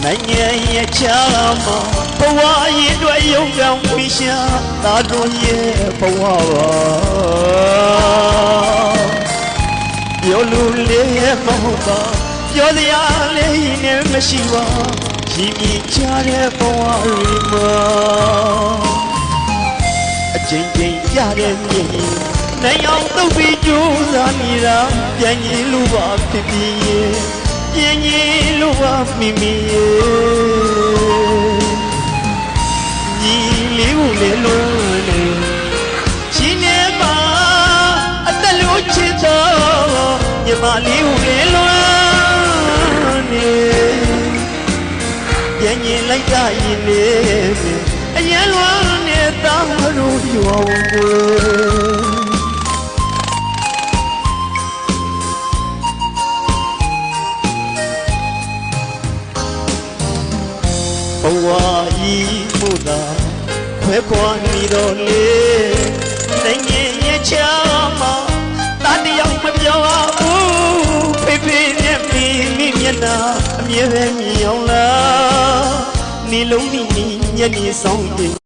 နိုင်ငံရဲ့ချာမဘဝရင်တွေရုံကောင်းမိရှာသာတို့ရဲ့ဘဝပါပြောလို့လေးရဲ့မဟုတ်ပါပြောစရာလေးနဲ့မရှိပါရည်မြင်ချတဲ့ဘဝတွေမှာအချိန်ချင်းရတဲ့မြေနိုင်အောင်သုတ်ပြီးကြိုးစားမိတာပြန်ရင်လို့ပါဖြစ်ပြီးပြန်ရင်လို့ပါမိမိညီလေးကိုလေလို့နေချင်းနေပါအသက်လို့ချစ်တော့ညီမလေးကိုလေလို့နေပြန်ရင်လိုက်တာရင်လေအရန်လွမ်းနေတာတို့ရွာဝင်ဘဝကြီးမှုသာခွဲခွာနေတော့လေနိုင်ငံရဲ့ချာမှာတာတယောက်မပြောဘူးဖေဖေနဲ့မိမိမျက်နှာအမြဲပဲမြင်အောင်လားနေလုံးဒီညနေဆောင်